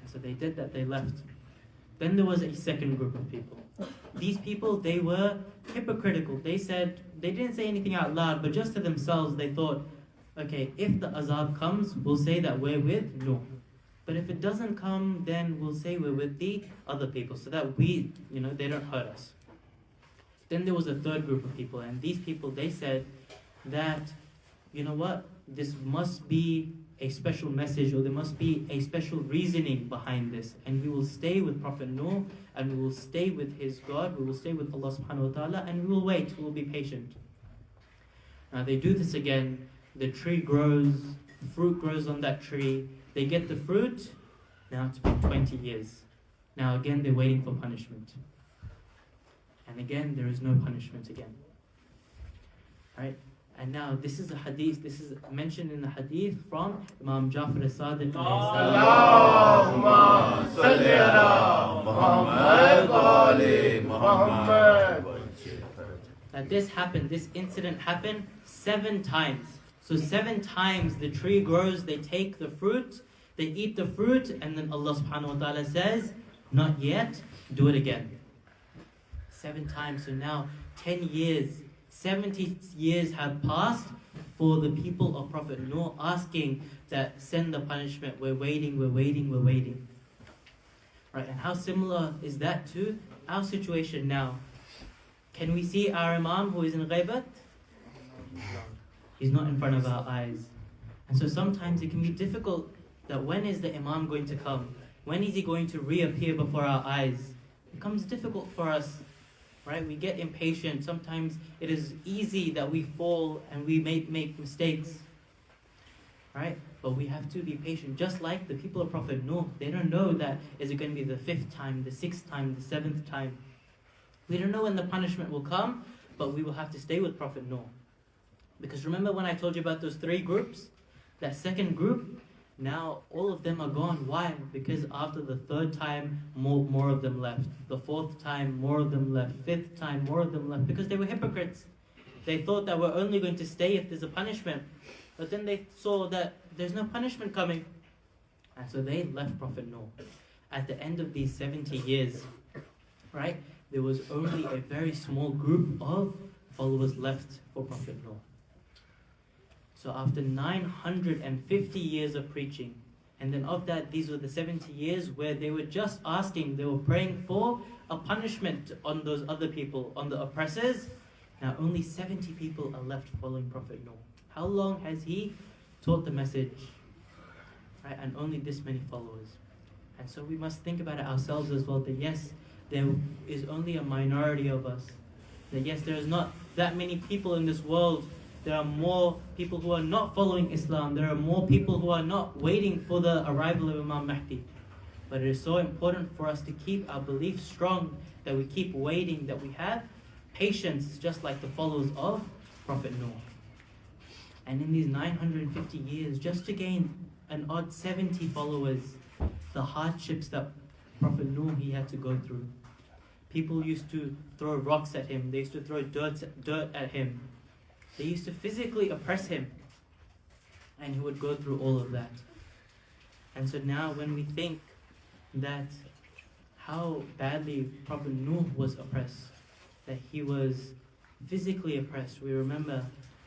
And so they did that. They left. Then there was a second group of people. These people, they were hypocritical. They didn't say anything out loud, but just to themselves, they thought, okay, if the azab comes, we'll say that we're with Nuh. But if it doesn't come, then we'll say we're with the other people, so that they don't hurt us. Then there was a third group of people, and these people, they said that, you know what, this must be a special message, or there must be a special reasoning behind this, and we will stay with Prophet Nuh, and we will stay with his God, we will stay with Allah subhanahu wa ta'ala, and we will wait, we will be patient. Now they do this again, the tree grows, the fruit grows on that tree, they get the fruit, now it's been 20 years. Now again they're waiting for punishment. And again there is no punishment again. Right? And now this is a hadith, this is mentioned in the hadith from Imam Jafar as-Sadiq. Allahumma salli ala Muhammad wa ali Muhammad. That this happened, this incident happened 7 times. So 7 times the tree grows, they take the fruit, they eat the fruit, and then Allah subhanahu wa ta'ala says, not yet, do it again. 7 times, so now 10 years, 70 years have passed for the people of Prophet Nuh asking that send the punishment, we're waiting, we're waiting, we're waiting. Right, and how similar is that to our situation now? Can we see our Imam who is in Ghaibat? He's not in front of our eyes. And so sometimes it can be difficult that when is the Imam going to come? When is he going to reappear before our eyes? It becomes difficult for us, right? We get impatient. Sometimes it is easy that we fall and we make mistakes, right? But we have to be patient. Just like the people of Prophet Nuh, they don't know that is it going to be the 5th time, the 6th time, the 7th time. We don't know when the punishment will come, but we will have to stay with Prophet Nuh. Because remember when I told you about those 3 groups? That second group, now all of them are gone. Why? Because after the 3rd time, more of them left. The 4th time, more of them left. 5th time, more of them left. Because they were hypocrites. They thought that we're only going to stay if there's a punishment. But then they saw that there's no punishment coming. And so they left Prophet Nuh. At the end of these 70 years, right, there was only a very small group of followers left for Prophet Nuh. So after 950 years of preaching, and then of that, these were the 70 years where they were just asking, they were praying for a punishment on those other people, on the oppressors. Now only 70 people are left following Prophet Nuh. How long has he taught the message? Right? And only this many followers. And so we must think about it ourselves as well, that yes, there is only a minority of us. That yes, there is not that many people in this world. There are more people who are not following Islam. There are more people who are not waiting for the arrival of Imam Mahdi. But it is so important for us to keep our belief strong, that we keep waiting, that we have patience, just like the followers of Prophet Nuh. And in these 950 years, just to gain an odd 70 followers, the hardships that Prophet Nuh he had to go through. People used to throw rocks at him. They used to throw dirt at him. They used to physically oppress him. And he would go through all of that. And so now when we think that how badly Prophet Nuh was oppressed, that he was physically oppressed, we remember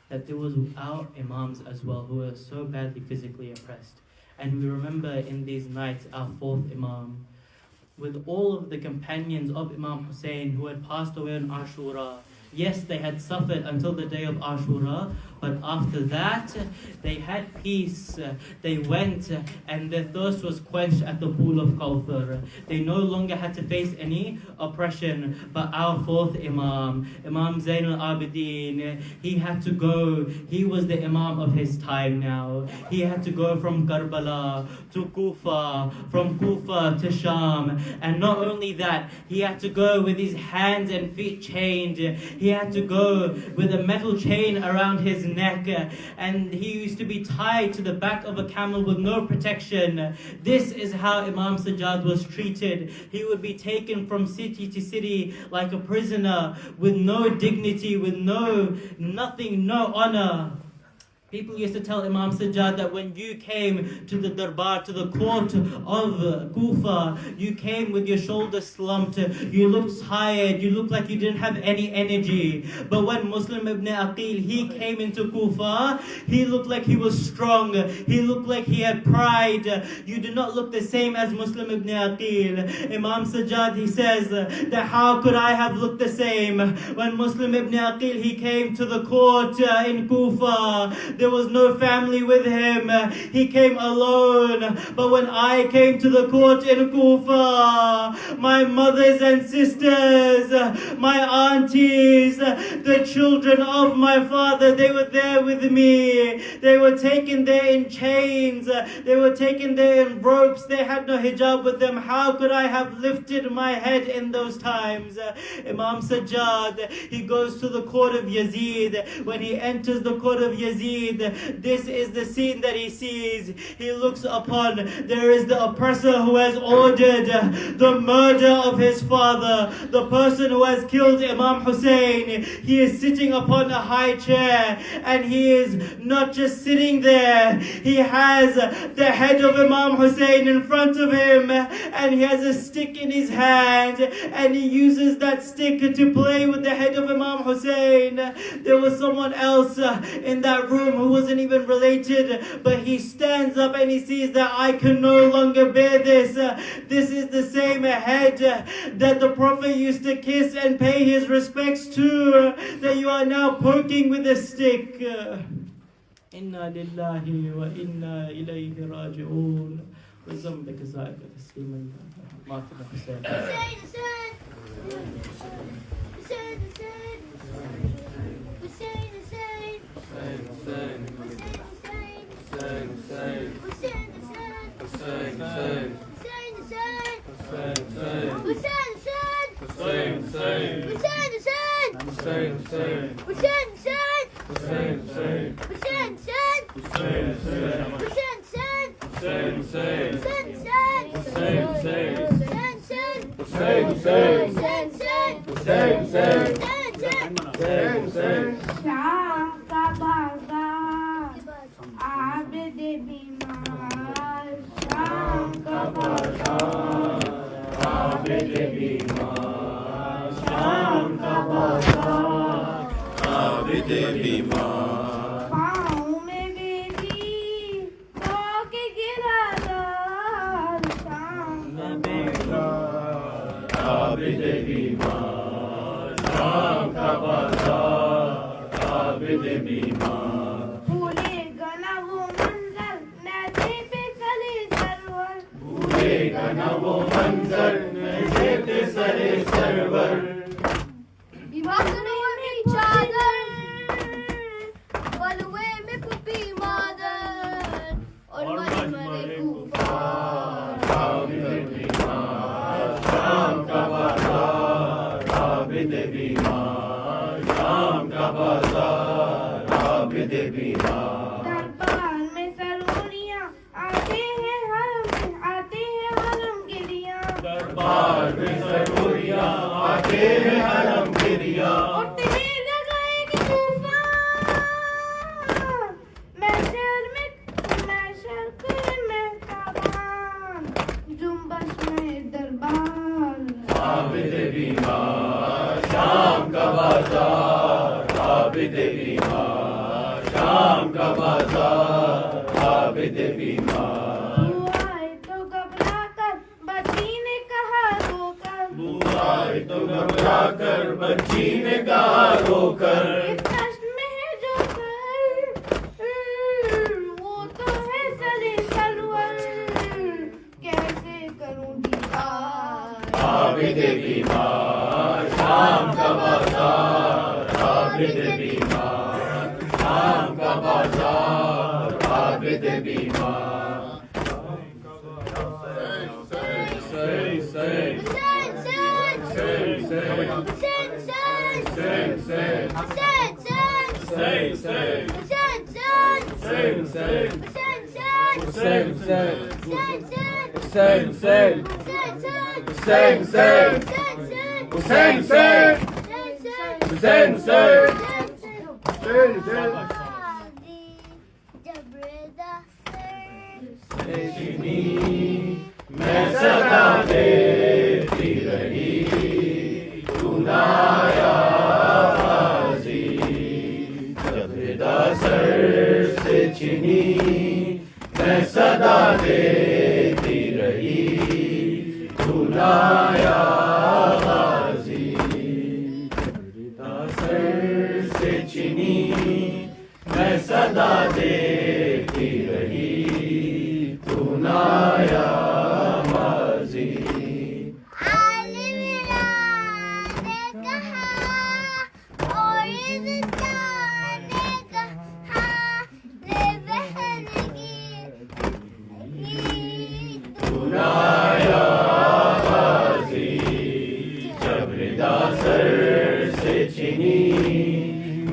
that there was our Imams as well who were so badly physically oppressed. And we remember in these nights our 4th Imam, with all of the companions of Imam Hussein who had passed away on Ashura. Yes, they had suffered until the day of Ashura, but after that, they had peace. They went and their thirst was quenched at the pool of Kawthar. They no longer had to face any oppression. But our 4th Imam, Imam Zain al-Abidin, he had to go. He was the Imam of his time now. He had to go from Karbala to Kufa, from Kufa to Sham. And not only that, he had to go with his hands and feet chained. He had to go with a metal chain around his neck, and he used to be tied to the back of a camel with no protection. This is how Imam Sajjad was treated. He would be taken from city to city like a prisoner with no dignity, with nothing, no honor. People used to tell Imam Sajjad that when you came to the darbar, to the court of Kufa, you came with your shoulders slumped, you looked tired, you looked like you didn't have any energy. But when Muslim ibn Aqil, he came into Kufa, he looked like he was strong, he looked like he had pride. You do not look the same as Muslim ibn Aqil. Imam Sajjad, he says that how could I have looked the same? When Muslim ibn Aqil, he came to the court in Kufa, there was no family with him. He came alone. But when I came to the court in Kufa, my mothers and sisters, my aunties, the children of my father, they were there with me. They were taken there in chains. They were taken there in ropes. They had no hijab with them. How could I have lifted my head in those times? Imam Sajjad, he goes to the court of Yazid. When he enters the court of Yazid, this is the scene that he sees. He looks upon, there is the oppressor who has ordered the murder of his father, the person who has killed Imam Hussein. He is sitting upon a high chair, and he is not just sitting there, he has the head of Imam Hussein in front of him, and he has a stick in his hand, and he uses that stick to play with the head of Imam Hussein. There was someone else in that room who wasn't even related, but he stands up and he sees that I can no longer bear this. This is the same head that the Prophet used to kiss and pay his respects to, that you are now poking with a stick. Inna lillahi wa inna ilayhi raji'un. وذنبك زائد تسليما ما تنفسه. मैं सदा देती रही तू नाया गाजी जब रिदा sir से छिनी मैं सदा देती रही तू नाया गाजी रिदा सर से छिनी मैं सदा देती रही तू नाया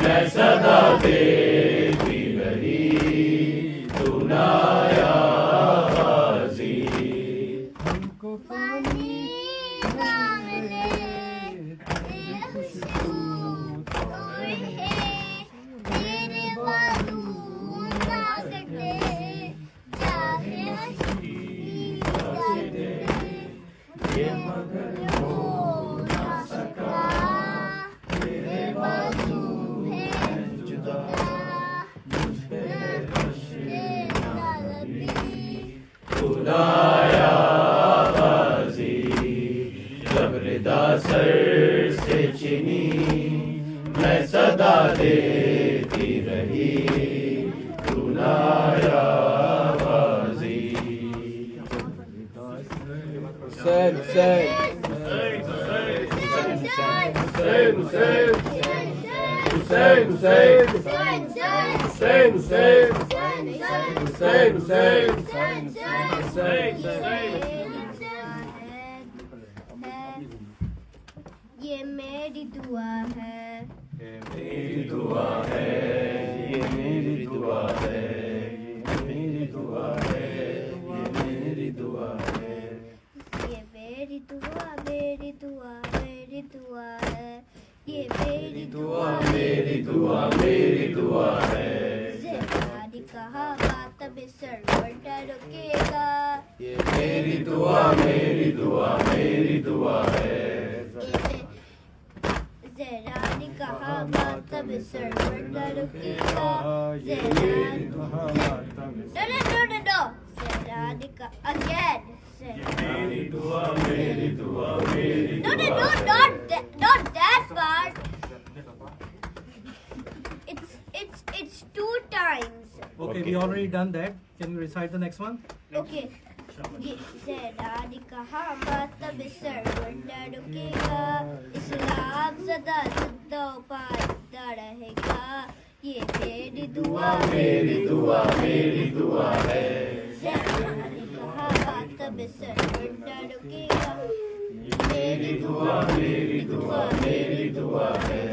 मैं सदा देती रही तू नाया गाजी हमको पानी ना मिले तेरी खुशबू तेरे बाजू ना सकते चाहे ये मगर हो ना सका तेरे बाजू नाया गाजी जब रिदा सर से छिनी मैं सदा देती रही तू नाया गाजी Hussein ये मेरी दुआ है ये मेरी दुआ है ये मेरी दुआ है ये मेरी दुआ है ये मेरी दुआ है ये मेरी दुआ मेरी दुआ मेरी दुआ है ये मेरी दुआ मेरी दुआ मेरी दुआ है ज़िंदगी कहा बात में सरवर रुकेगा ये मेरी दुआ मेरी दुआ मेरी दुआ है ज़रा ने कहा बात में सरवर रुकेगा ज़रा ने कहा again मेरी दुआ मेरी दुआ मेरी no not that part it's two times Okay, we already done that. Can you recite the next one? okay ये ज़रा ने कहा बात में सरवर रुकेगा इस्लाम सदा जिंदा पाता रहेगा ये मेरी दुआ मेरी दुआ मेरी दुआ है ज़रा ने कहा बात में सरवर रुकेगा मेरी दुआ मेरी दुआ मेरी दुआ है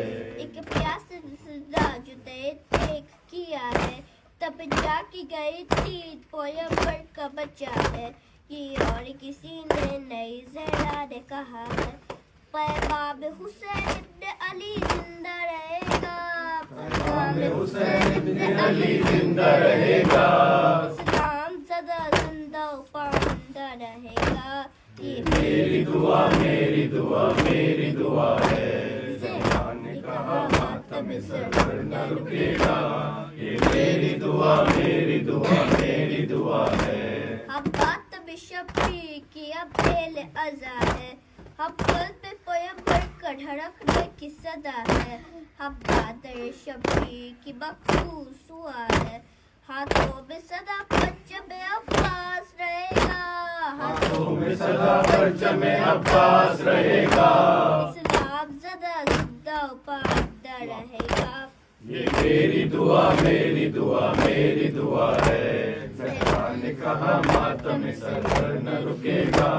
एक प्यास सदा जो देख किया है तब जाके गई थी पोयम्बर का बच्चा है ये और किसी ने नहीं ज़रा ने कहा है पैगाम हुसैन इब्न अली जिंदा रहेगा पैगाम हुसैन इब्न अली जिंदा रहेगा इस्लाम सदा जिंदा पांदा रहेगा ये मेरी दुआ मेरी दुआ मेरी दुआ है ज़मान ने कहा मातम सरवर न रुकेगा ये मेरी दुआ मेरी दुआ मेरी दुआ है हम बात में शफी की अब पहले अज़ा है हम पल पे पैगंबर का धड़कने की सदा है हम बादर शफी की मखसूस हुआ है हाथों में सदा परचम अब्बास रहेगा हाथों में सदा परचम अब्बास रहेगा इस्लाम सदा जिंदा पांदा रहेगा ये मेरी दुआ मेरी दुआ मेरी दुआ है ज़हरा ने कहा मातम सरवर न रुकेगा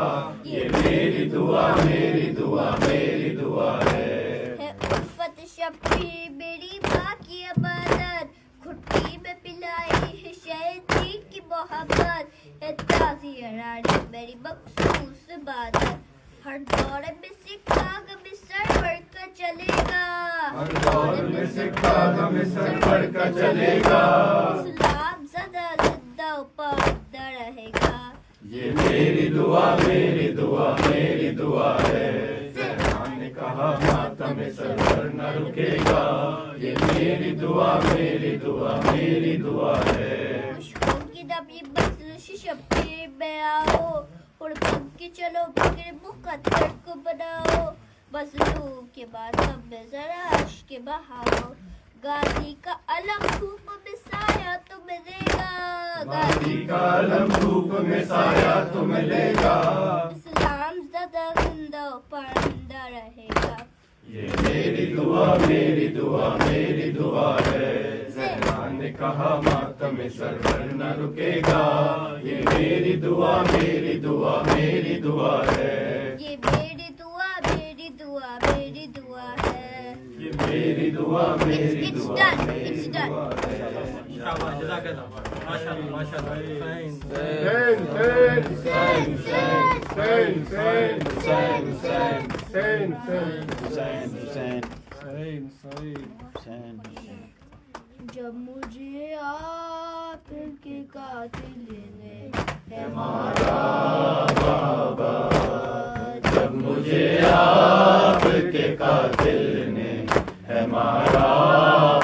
ये मेरी दुआ मेरी दुआ मेरी दुआ है उल्फत शफी मेरी माँ की अमानत घुट्टी में पिलाई मोहब्बत है ताज़ी हरारत मेरी मखसूस बात है हर दौर में सिक्का कभी सर बढ़कर चलेगा हर दौर में सिक्का कभी सर बढ़कर चलेगा इस्लाम सदा जिंदा उपलब्ध रहेगा ये मेरी दुआ मेरी दुआ मेरी दुआ है ज़हरा ने कहा मातम सरवर न रुकेगा ये मेरी दुआ मेरी दुआ मेरी दुआ है मुश्किल की नबी बस शब्बीर में आओ और पग के चलो फिक्र मुकद्दर को बनाओ मजलूम के बाद सब में जरा अश्क बहाओ गाजी का अलग धूप में साया तो मिलेगा गाजी का अलग धूप में साया तो मिलेगा इस्लाम ज़दा जिंदा परंदा रहेगा ये मेरी दुआ मेरी दुआ मेरी दुआ है ज़हरा ने कहा मातम सरवर न रुकेगा ये मेरी दुआ मेरी दुआ मेरी दुआ है ये मेरी दुआ मेरी दुआ मेरी दुआ है ये मेरी दुआ मेरी It's दुआ done. मेरी It's done. दुआ है Inshallah, Jazakallah. MashaAllah, MashaAllah. Fine. जब मुझे आप के कातिल ने है मारा बाबा जब मुझे आपके कातिल ने है मारा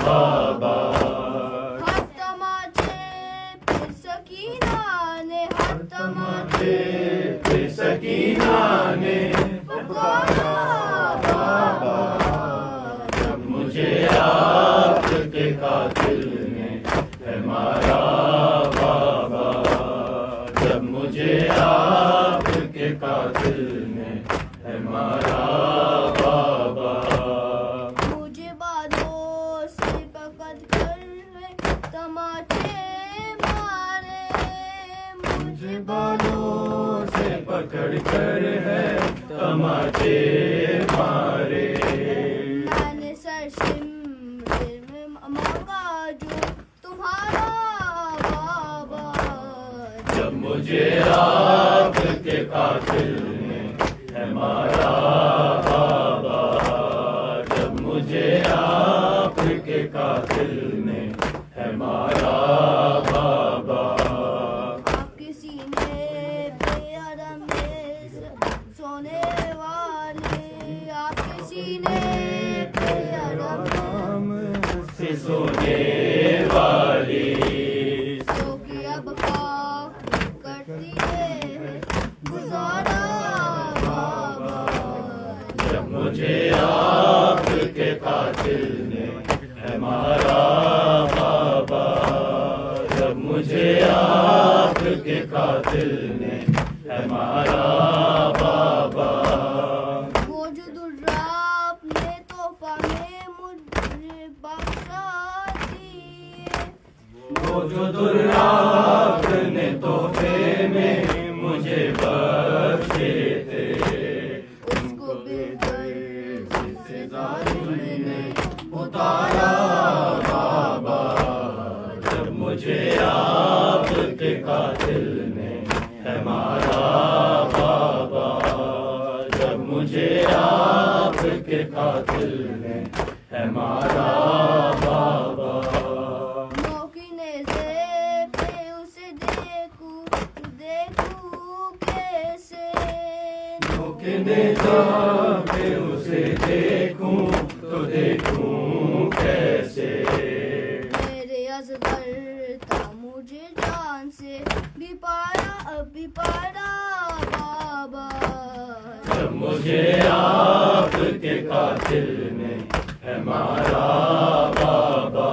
बाबा हाथ तमाचे फिर सकीना ने हाथ तमाचे फिर सकीना ने पुकारा बाबा जब मुझे आपके कातिल ने है मारा बाबा जब मुझे आपके कातिल ने है मारा बाबा मुझे बालों से पकड़ कर तमाचे मारे मुझे बालों से पकड़ कर है तमाचे मारे मैंने सरसिम में मांगा जो तुम्हारा बाबा जब मुझे आपके कातिल ने है मारा बाबा जब मुझे आपके कातिल ने है मारा बाबा आपके सीने पे आदम सोने वाले आपके सीने पे आदम से सोने वाली सो के अब पाक करती है गुजारा बाबा जब मुझे आपके कातिल ने है मारा बाबा जब मुझे आपके कातिल ने है मारा बाबा वो जो दुर्रा अपने तोहफा में मुझे बख्शा दिए वो जो दुर्रात ने तोहफे में मुझे बख्शे थे उसको बेदर्द से जालिम ने उतारा बाबा जब मुझे आपके कातिल ने है मारा बाबा जब मुझे आपके कातिल ने है मारा बाबा मौकिने से पे उसे देखूं कैसे मुकने जाके उसे देखूं तो देखूं कैसे मेरे असगर था मुझे जान से भी पारा बाबा जब मुझे आपके कातिल ने है मारा बाबा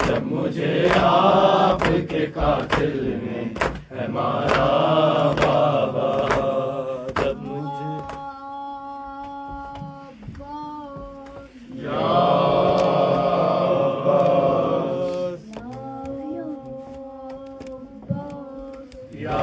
जब मुझे आपके कातिल ने है मारा बाबा जब मुझे या या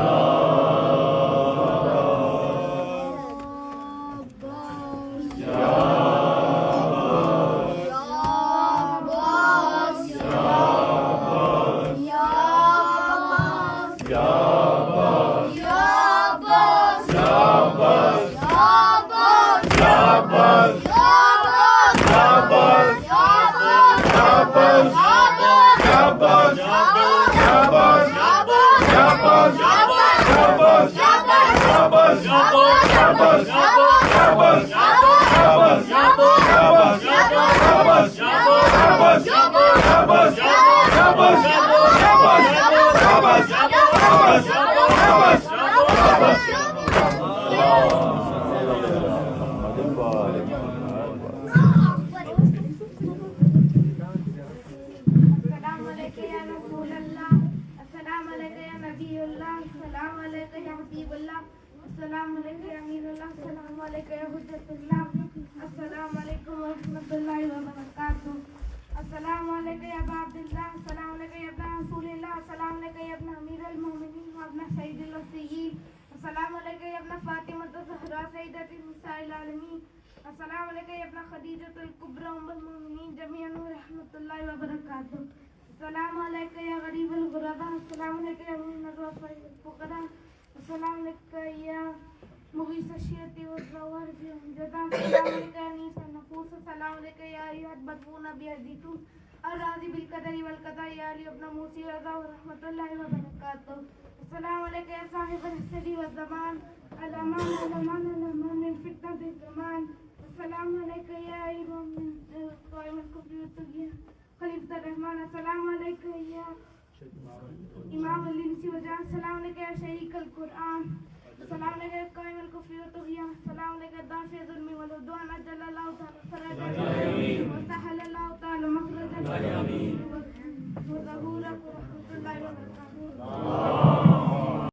Assalamu alaikum